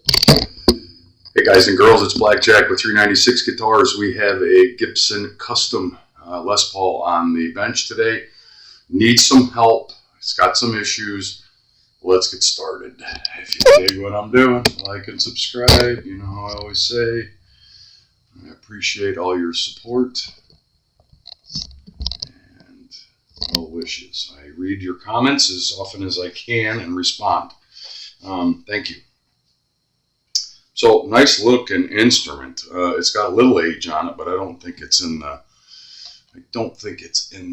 Hey guys and girls, it's Blackjack with 396 Guitars. We have a Gibson Custom Les Paul on the bench today. Needs some help. It's got some issues. Let's get started. If you dig what I'm doing, like and subscribe. You know how I always say. I appreciate all your support and well wishes. I read your comments as often as I can and respond. Thank you. So, nice looking instrument. It's got a little age on it, but I don't think it's in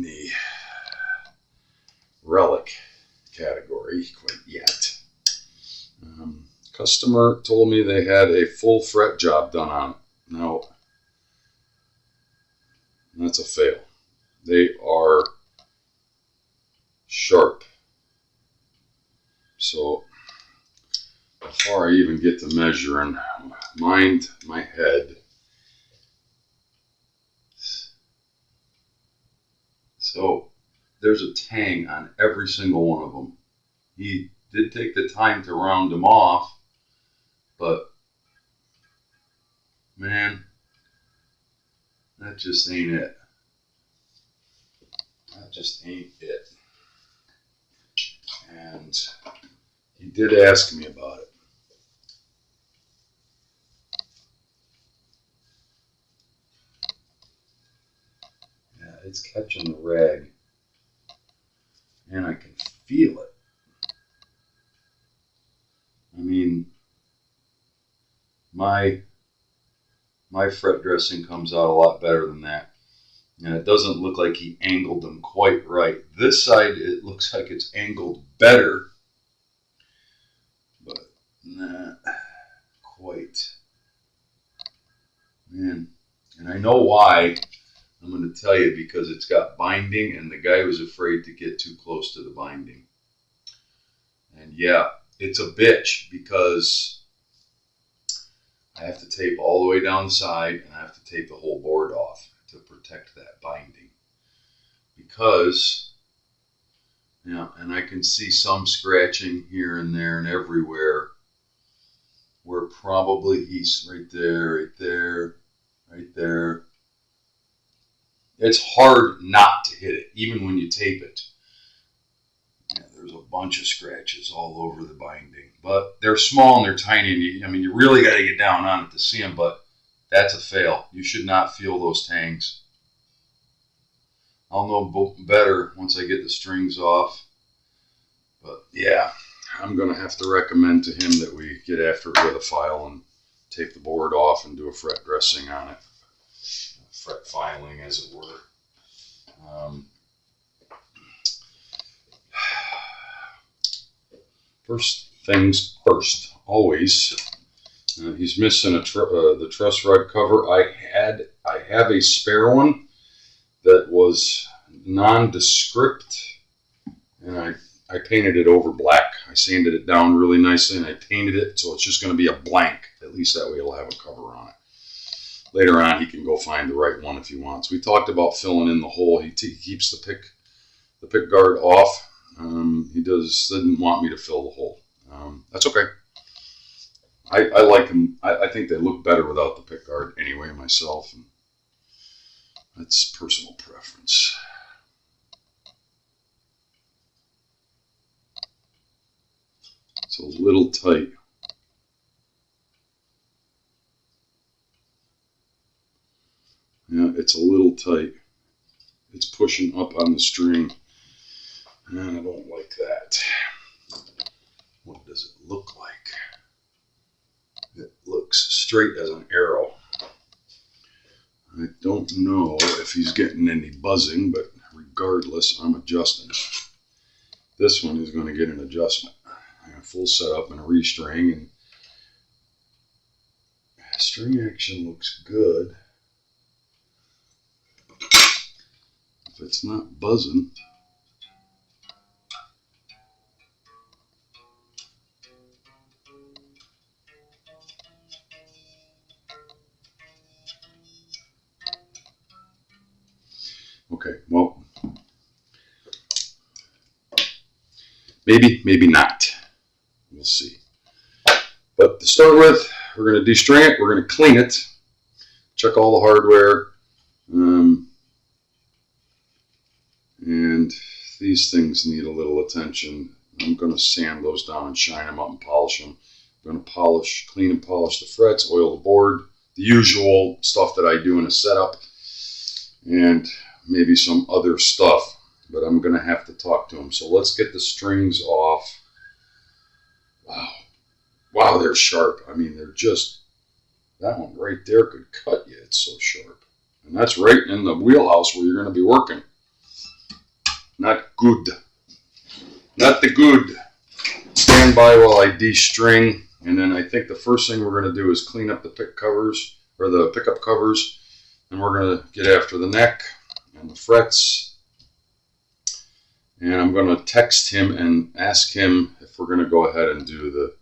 the relic category quite yet. Customer told me they had a full fret job done on it. Now, that's a fail. They are sharp. So, before I even get to measuring, mind my head. So there's a tang on every single one of them. He did take the time to round them off, but man, that just ain't it. That just ain't it. And he did ask me about it. It's catching the rag, and I can feel it. I mean, my fret dressing comes out a lot better than that, and it doesn't look like he angled them quite right. This side, it looks like it's angled better, but not quite. Man, and I know why. I'm going to tell you, because it's got binding and the guy was afraid to get too close to the binding. And yeah, it's a bitch because I have to tape all the way down the side and I have to tape the whole board off to protect that binding. Because, yeah, and I can see some scratching here and there and everywhere where probably he's right there, right there, right there. It's hard not to hit it, even when you tape it. Yeah, there's a bunch of scratches all over the binding. But they're small and they're tiny. And you really got to get down on it to see them. But that's a fail. You should not feel those tangs. I'll know better once I get the strings off. But yeah, I'm going to have to recommend to him that we get after it with a file and take the board off and do a fret dressing on it. Fret filing, as it were. First things first, always. He's missing the truss rod cover. I have a spare one that was nondescript, and I painted it over black. I sanded it down really nicely, and I painted it so it's just going to be a blank. At least that way it'll have a cover on it. Later on, he can go find the right one if he wants. We talked about filling in the hole. He keeps the pick guard off. He didn't want me to fill the hole. That's okay. I like them. I think they look better without the pick guard anyway, myself. And that's personal preference. It's a little tight. Yeah, it's a little tight. It's pushing up on the string, and I don't like that. What does it look like? It looks straight as an arrow. I don't know if he's getting any buzzing, but regardless, I'm adjusting. This one is going to get an adjustment. I got a full setup and a restring, and string action looks good. If it's not buzzing, okay, well, maybe not. We'll see. But to start with, we're going to destring it. We're going to clean it. Check all the hardware. And these things need a little attention. I'm going to sand those down and shine them up and polish them. I'm going to clean and polish the frets, oil the board, the usual stuff that I do in a setup, and maybe some other stuff. But I'm going to have to talk to them. So let's get the strings off. Wow, they're sharp. I mean, they're just, that one right there could cut you. It's so sharp. And that's right in the wheelhouse where you're going to be working. Not good. Not the good. Stand by while I de-string. And then I think the first thing we're going to do is clean up the pick covers, or the pickup covers. And we're going to get after the neck and the frets. And I'm going to text him and ask him if we're going to go ahead and do the,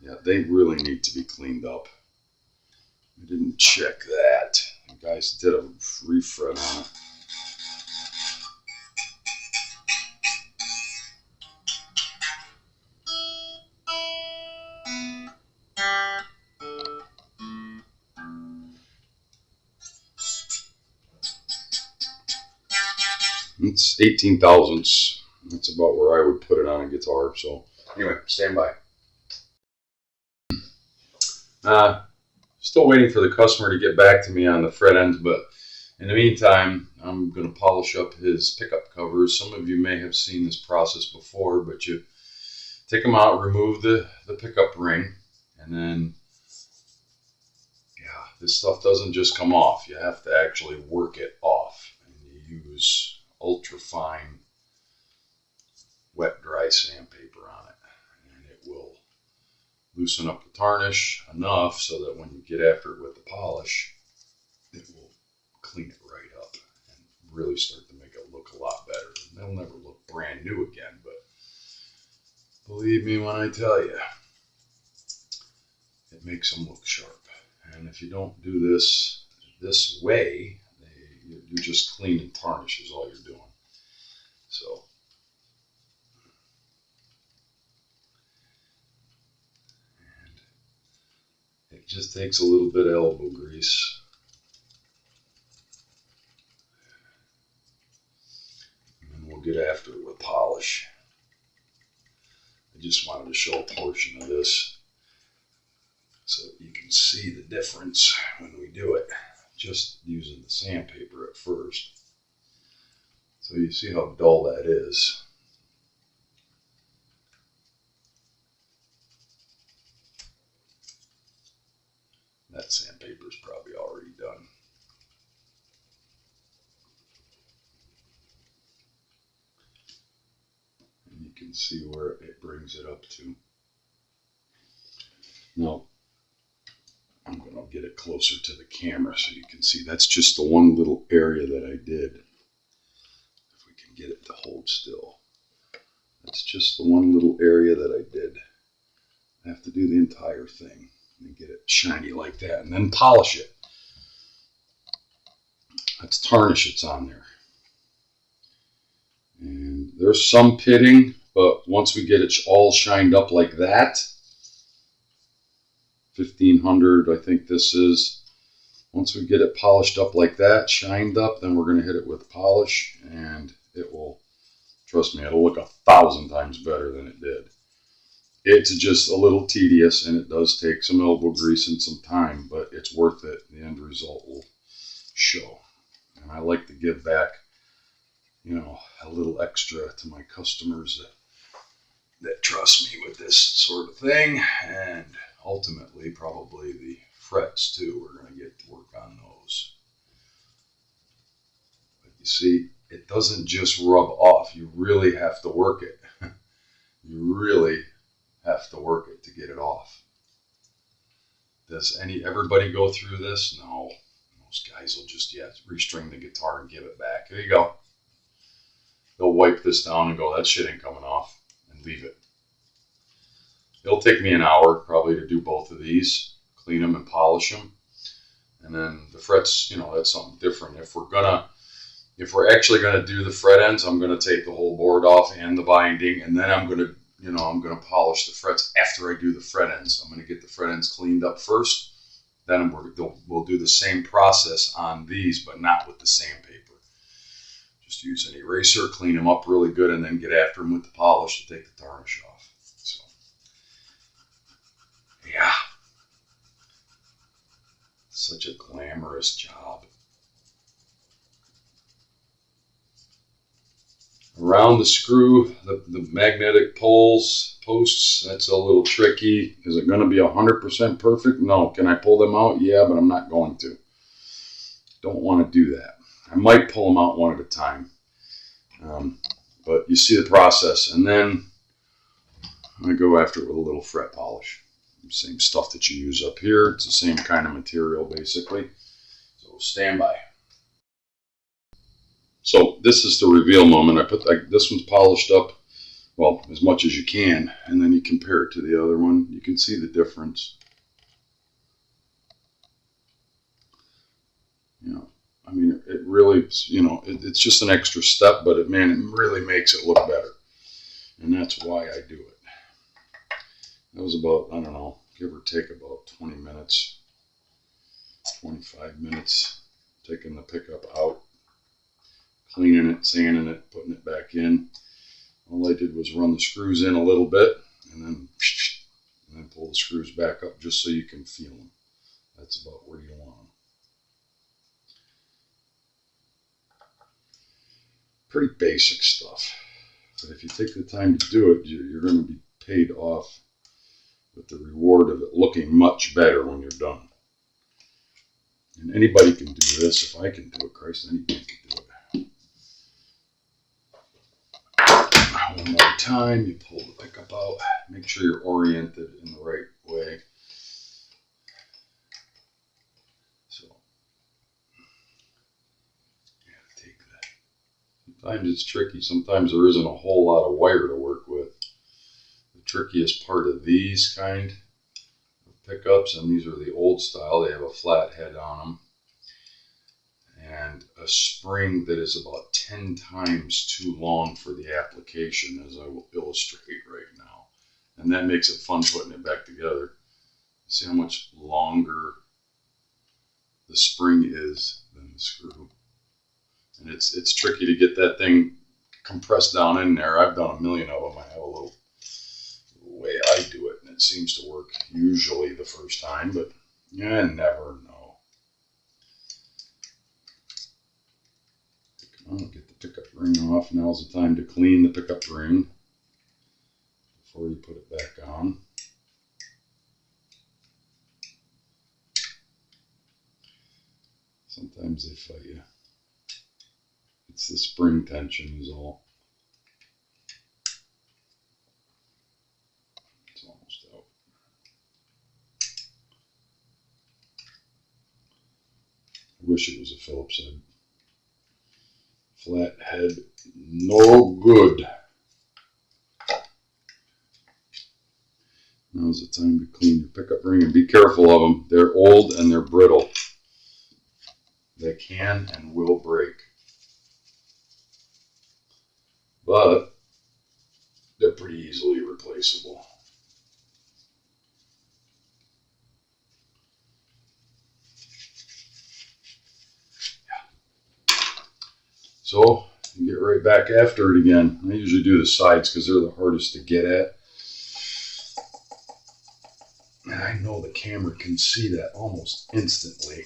yeah, they really need to be cleaned up. I didn't check that. The guys did a refret on it. It's 18 thousandths. That's about where I would put it on a guitar. So anyway, stand by. Still waiting for the customer to get back to me on the fret ends, but in the meantime, I'm going to polish up his pickup covers. Some of you may have seen this process before, but you take them out, remove the pickup ring, and then, yeah, this stuff doesn't just come off. You have to actually work it off, and you use ultra fine wet dry sandpaper on it, and it will loosen up the tarnish enough so that when you get after it with the polish, it will clean it right up and really start to make it look a lot better. They'll never look brand new again, but believe me when I tell you, it makes them look sharp. And if you don't do this way, you just clean and tarnish is all you're doing. So it just takes a little bit of elbow grease. And then we'll get after it with polish. I just wanted to show a portion of this so that you can see the difference when we do it, just using the sandpaper at first. So you see how dull that is. That sandpaper is probably already done. And you can see where it brings it up to. Now, I'm going to get it closer to the camera so you can see. That's just the one little area that I did. If we can get it to hold still. That's just the one little area that I did. I have to do the entire thing and get it shiny like that, and then polish it. That's tarnish that's on there. And there's some pitting, but once we get it all shined up like that, 1500 I think this is, once we get it polished up like that, shined up, then we're going to hit it with polish, and it will, trust me, it'll look 1,000 times better than it did. It's just a little tedious, and it does take some elbow grease and some time, but it's worth it. The end result will show. And I like to give back, you know, a little extra to my customers that trust me with this sort of thing, and ultimately probably the frets too. We're going to get to work on those. But you see, it doesn't just rub off. You really have to work it. You really have to work it to get it off. Does everybody go through this? No. Most guys will just, restring the guitar and give it back. There you go. They'll wipe this down and go, that shit ain't coming off, and leave it. It'll take me an hour probably to do both of these, clean them and polish them. And then the frets, you know, that's something different. If we're actually gonna do the fret ends, I'm gonna take the whole board off and the binding, and then I'm gonna I'm going to polish the frets after I do the fret ends. I'm going to get the fret ends cleaned up first. Then we'll do the same process on these, but not with the sandpaper. Just use an eraser, clean them up really good, and then get after them with the polish to take the tarnish off. So, yeah. Such a glamorous job. Around the screw, the magnetic posts, that's a little tricky. Is it going to be 100% perfect? No. Can I pull them out? Yeah, but I'm not going to. Don't want to do that. I might pull them out one at a time. But you see the process. And then I'm going to go after it with a little fret polish. Same stuff that you use up here. It's the same kind of material, basically. So stand by. So this is the reveal moment. I put this one's polished up, well, as much as you can, and then you compare it to the other one. You can see the difference. I mean, it really, it's just an extra step, but it really makes it look better. And that's why I do it. That was about, I don't know, give or take about 20 minutes, 25 minutes, taking the pickup out, cleaning it, sanding it, putting it back in. All I did was run the screws in a little bit and then pull the screws back up just so you can feel them. That's about where you want them. Pretty basic stuff. But if you take the time to do it, you're going to be paid off with the reward of it looking much better when you're done. And anybody can do this. If I can do it, Christ, anybody can do it. One more time, you pull the pickup out. Make sure you're oriented in the right way. So, yeah, take that. Sometimes it's tricky. Sometimes there isn't a whole lot of wire to work with. The trickiest part of these kind of pickups, and these are the old style, they have a flat head on them and a spring that is about 10 times too long for the application, as I will illustrate right now. And that makes it fun putting it back together. See how much longer the spring is than the screw. And it's tricky to get that thing compressed down in there. I've done a million of them. I have a little way I do it, and it seems to work usually the first time, but you never know. Come on, get the pickup ring off. Now's the time to clean the pickup ring before you put it back on. Sometimes they fight you. It's the spring tension is all. It's almost out. I wish it was a Phillips head. Flat head, no good. Now's the time to clean your pickup ring, and be careful of them. They're old and they're brittle. They can and will break. But they're pretty easily replaceable. So you get right back after it again. I usually do the sides because they're the hardest to get at. And I know the camera can see that almost instantly.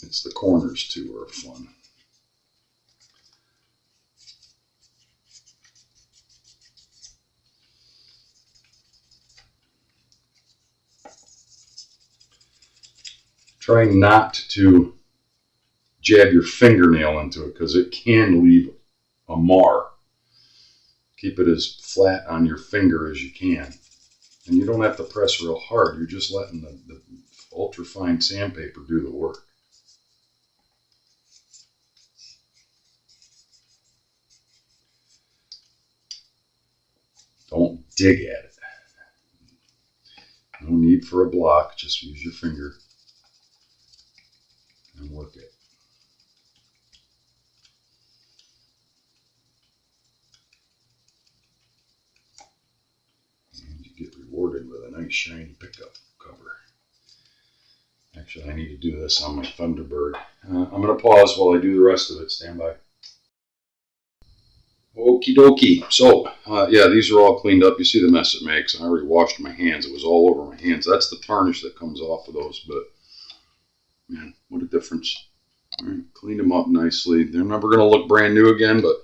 It's the corners too are fun. Try not to jab your fingernail into it because it can leave a mar. Keep it as flat on your finger as you can. And you don't have to press real hard. You're just letting the ultra fine sandpaper do the work. Don't dig at it. No need for a block. Just use your finger and work it. rewarded with a nice shiny pickup cover. Actually, I need to do this on my Thunderbird. I'm going to pause while I do the rest of it. Stand by. Okie dokie. So, yeah, these are all cleaned up. You see the mess it makes. I already washed my hands. It was all over my hands. That's the tarnish that comes off of those. But, man, what a difference. All right, cleaned them up nicely. They're never going to look brand new again, but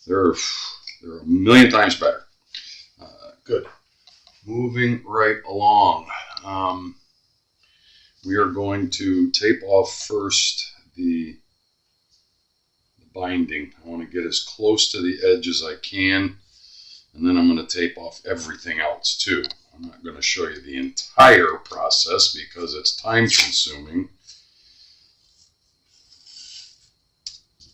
they're a million times better. Good. Moving right along. We are going to tape off first the binding. I want to get as close to the edge as I can, and then I'm going to tape off everything else too. I'm not going to show you the entire process because it's time consuming,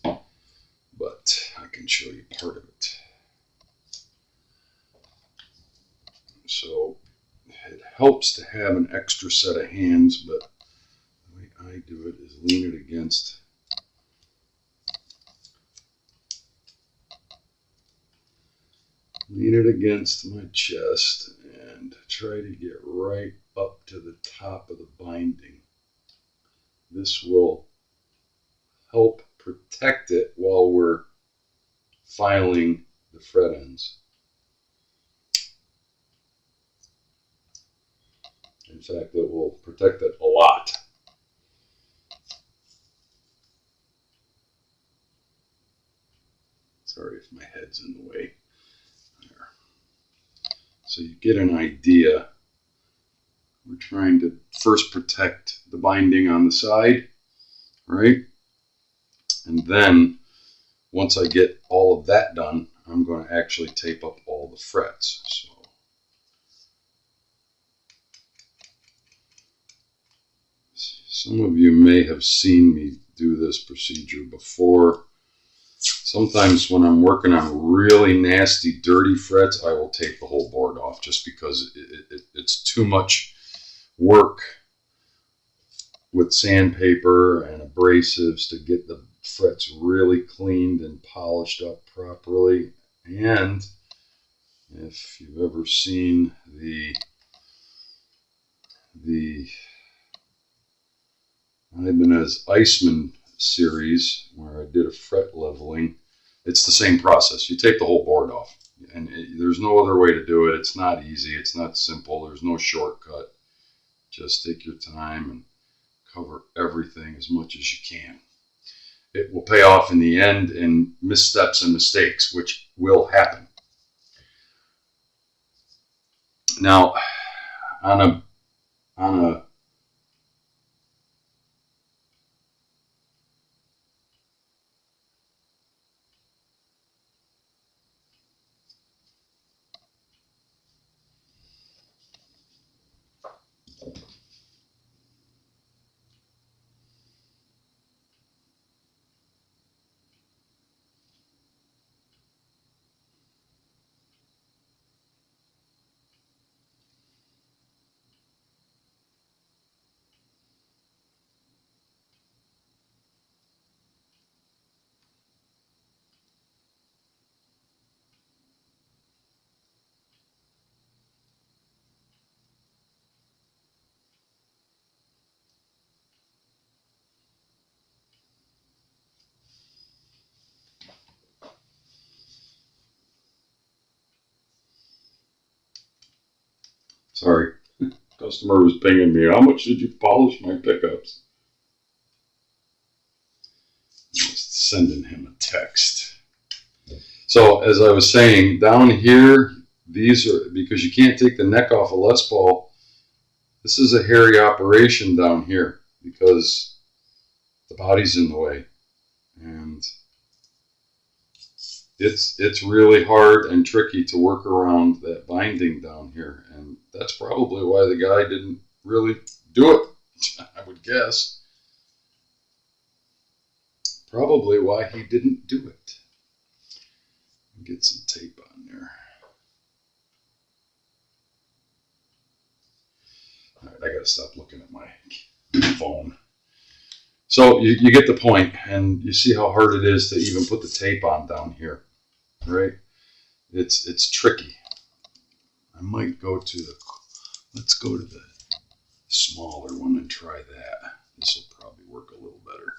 but I can show you part of it. So it helps to have an extra set of hands, but the way I do it is lean it against my chest and try to get right up to the top of the binding. This will help protect it while we're filing the fret ends. In fact, it will protect it a lot. Sorry if my head's in the way. There. So you get an idea. We're trying to first protect the binding on the side, right? And then once I get all of that done, I'm going to actually tape up all the frets. So some of you may have seen me do this procedure before. Sometimes when I'm working on really nasty, dirty frets, I will tape the whole board off just because it's too much work with sandpaper and abrasives to get the frets really cleaned and polished up properly. And if you've ever seen the Ibanez Iceman series where I did a fret leveling, it's the same process. You take the whole board off, and there's no other way to do it. It's not easy. It's not simple. There's no shortcut. Just take your time and cover everything as much as you can. It will pay off in the end in missteps and mistakes, which will happen. Now, on a sorry, customer was pinging me. How much did you polish my pickups? Just sending him a text. So as I was saying, down here, these are, because you can't take the neck off a Les Paul, this is a hairy operation down here because the body's in the way. And it's really hard and tricky to work around that binding down here. And that's probably why the guy didn't really do it, I would guess. Probably why he didn't do it. Get some tape on there. All right, I gotta stop looking at my phone. So you get the point, and you see how hard it is to even put the tape on down here, right? It's tricky. I might go to the, let's go to the smaller one and try that. This will probably work a little better.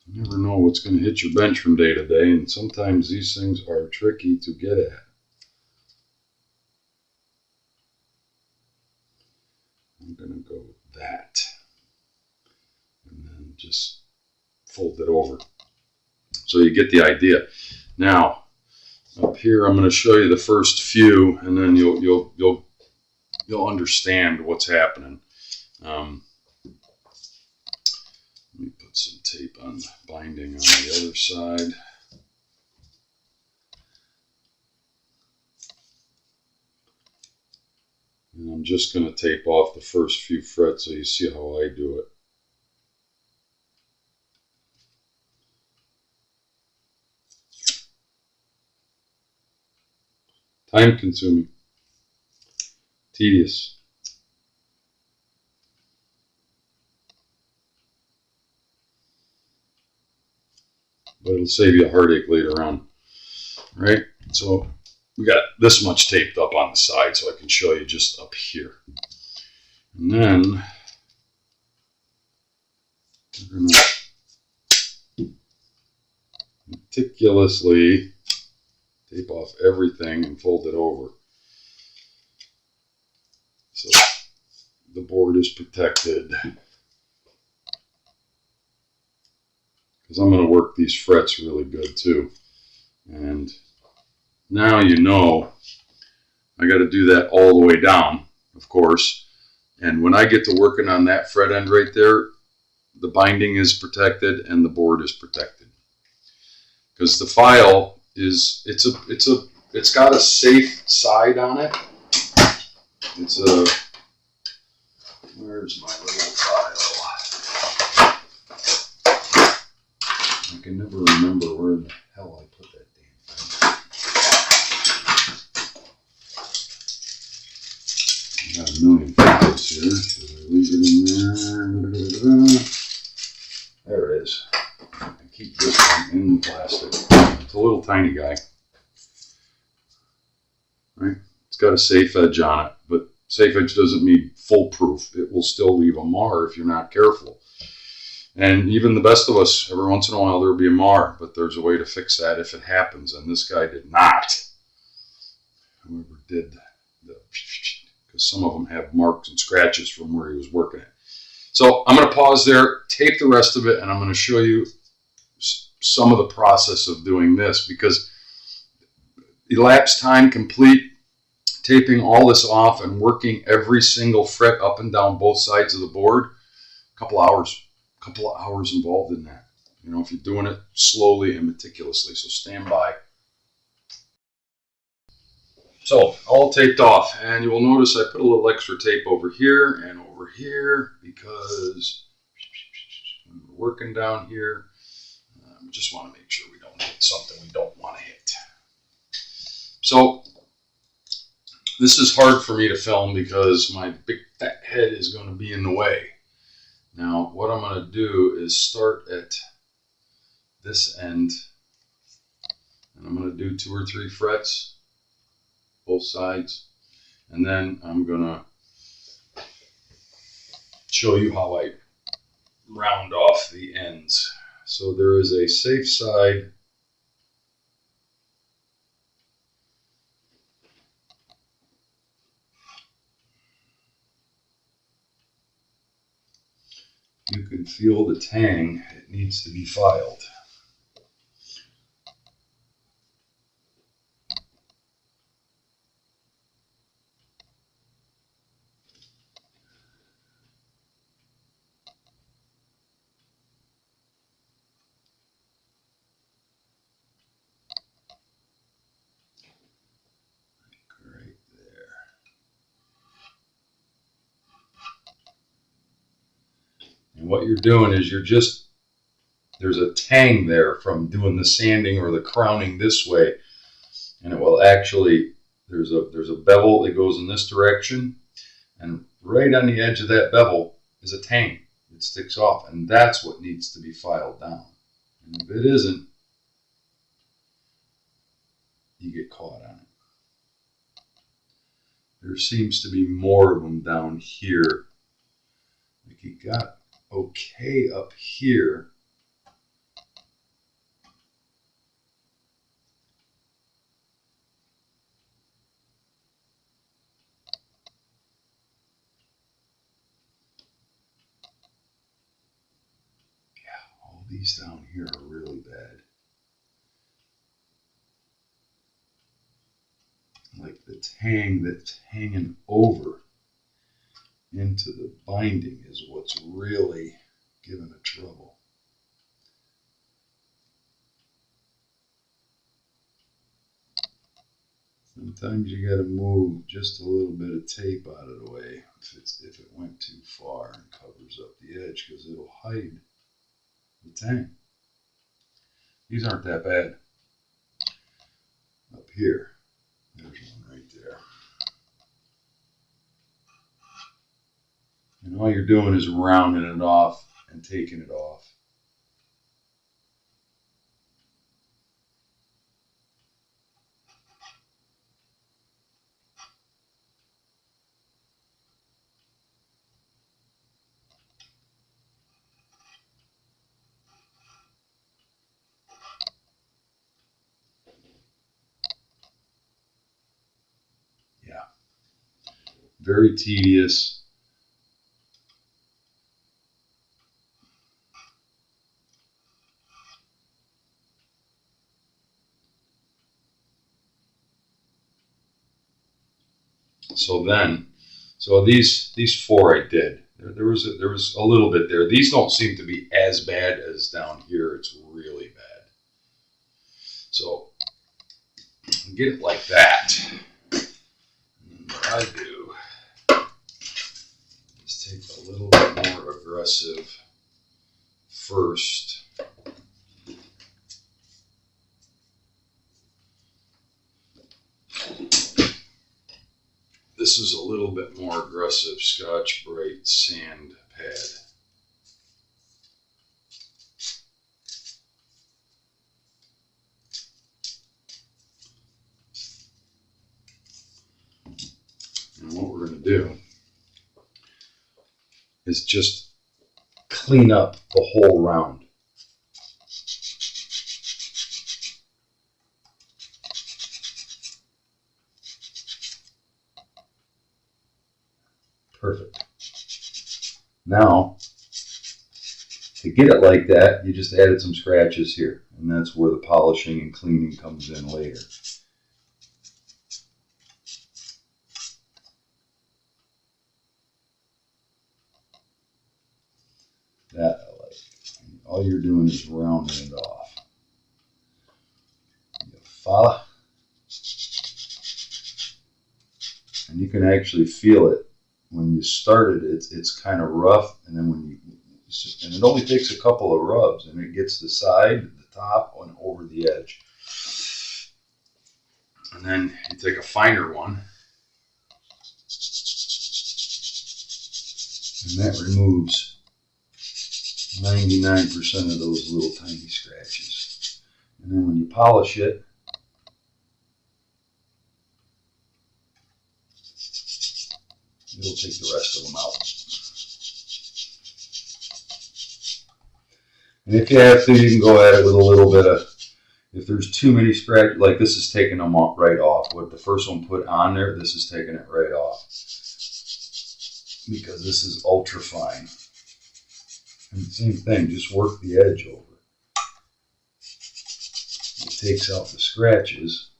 You never know what's going to hit your bench from day to day, and sometimes these things are tricky to get at. I'm going to go with that, and then just fold it over. So you get the idea. Now, up here, I'm going to show you the first few, and then you'll understand what's happening. Let me put some tape on the binding on the other side. And I'm just going to tape off the first few frets so you see how I do it. Time consuming, tedious. But it'll save you a heartache later on, right? So we got this much taped up on the side so I can show you just up here. And then we're going to meticulously tape off everything and fold it over. So the board is protected. Because I'm going to work these frets really good too. And now you know I got to do that all the way down, of course. And when I get to working on that fret end right there, the binding is protected and the board is protected. Because the file is, it's got a safe side on it. It's a, where's my little file? I can never remember where the hell I put that damn thing. I got a million photos here. Did I leave it in there? There it is. I keep this one in plastic. It's a little tiny guy. Right? It's got a safe edge on it, but safe edge doesn't mean foolproof. It will still leave a mar if you're not careful. And even the best of us, every once in a while there'll be a mar, but there's a way to fix that if it happens, and this guy did not. Whoever did, because some of them have marks and scratches from where he was working it. So I'm going to pause there, tape the rest of it, and I'm going to show you some of the process of doing this, because elapsed time complete, taping all this off and working every single fret up and down both sides of the board, a couple of hours involved in that. You know, if you're doing it slowly and meticulously, so stand by. So, all taped off, and you will notice I put a little extra tape over here and over here because when we're working down here, we just want to make sure we don't hit something we don't want to hit. So, this is hard for me to film because my big fat head is going to be in the way. Now, what I'm going to do is start at this end, and I'm going to do 2 or 3 frets, both sides, and then I'm going to show you how I round off the ends. So there is a safe side you can feel the tang. It needs to be filed. Right there. And what you're doing is there's a tang there from doing the sanding or the crowning this way, and it will actually, there's a bevel that goes in this direction, and right on the edge of that bevel is a tang. It sticks off, and that's what needs to be filed down. And if it isn't, you get caught. there seems to be more of them down here. Like he got okay up here. Yeah, all these down here are really bad. Like the tang that's hanging over into the binding is what's really giving it trouble. Sometimes you got to move just a little bit of tape out of the way if it went too far and covers up the edge, because it'll hide the tang. These aren't that bad. Up here, there's one right there. And all you're doing is rounding it off and taking it off. Yeah, very tedious. So these four I did. There was a little bit there. These don't seem to be as bad as down here. It's really bad. So get it like that. And what I do is take a little bit more aggressive first. This is a little bit more aggressive Scotch-Brite sand pad. And what we're going to do is just clean up the whole round. Perfect. Now, to get it like that, you just added some scratches here, and that's where the polishing and cleaning comes in later. That I like. And all you're doing is rounding it off. You follow? And you can actually feel it. When you start it, it's kind of rough, and then and it only takes a couple of rubs, and it gets the side, the top, and over the edge. And then you take a finer one, and that removes 99% of those little tiny scratches. And then when you polish it, you'll take the rest of them out. And if you have to, you can go at it with a little bit of, if there's too many scratches, like this is taking them right off. What the first one put on there, this is taking it right off. Because this is ultra fine. And the same thing, just work the edge over. It takes out the scratches.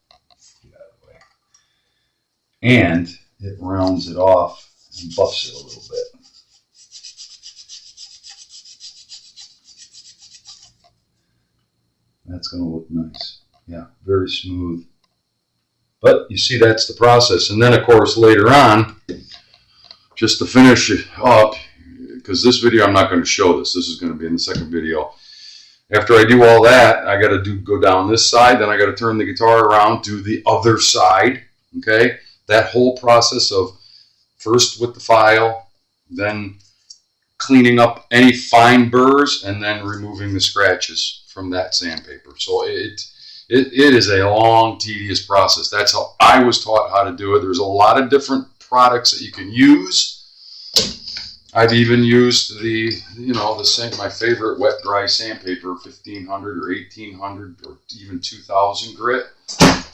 Get out of the way. And it rounds it off and buffs it a little bit. That's going to look nice. Yeah, very smooth. But you see, that's the process. And then, of course, later on, just to finish it up, because this video, I'm not going to show this. This is going to be in the second video. After I do all that, I got to go down this side. Then I got to turn the guitar around, do the other side. Okay? That whole process of first with the file, then cleaning up any fine burrs, and then removing the scratches from that sandpaper. So it is a long, tedious process. That's how I was taught how to do it. There's a lot of different products that you can use. I've even used the same, my favorite wet dry sandpaper, 1500 or 1800 or even 2000 grit,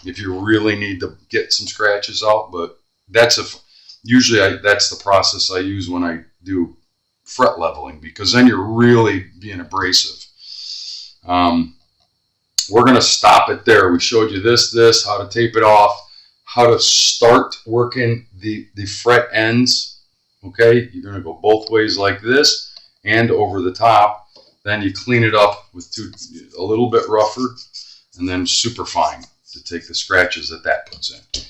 if you really need to get some scratches out. But that's that's the process I use when I do fret leveling, because then you're really being abrasive. We're going to stop it there. We showed you this, how to tape it off, how to start working the fret ends. Okay, you're going to go both ways like this and over the top. Then you clean it up with a little bit rougher and then super fine to take the scratches that puts in.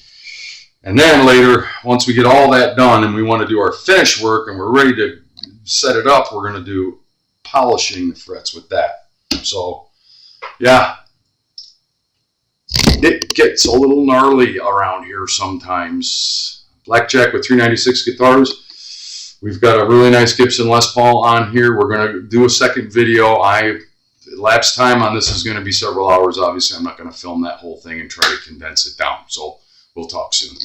And then later, once we get all that done and we want to do our finish work and we're ready to set it up, we're going to do polishing the frets with that. So, yeah, it gets a little gnarly around here sometimes. Blackjack with 396 guitars. We've got a really nice Gibson Les Paul on here. We're going to do a second video. Elapsed time on this is going to be several hours. Obviously, I'm not going to film that whole thing and try to condense it down. So we'll talk soon.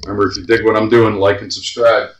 Remember, if you dig what I'm doing, like and subscribe.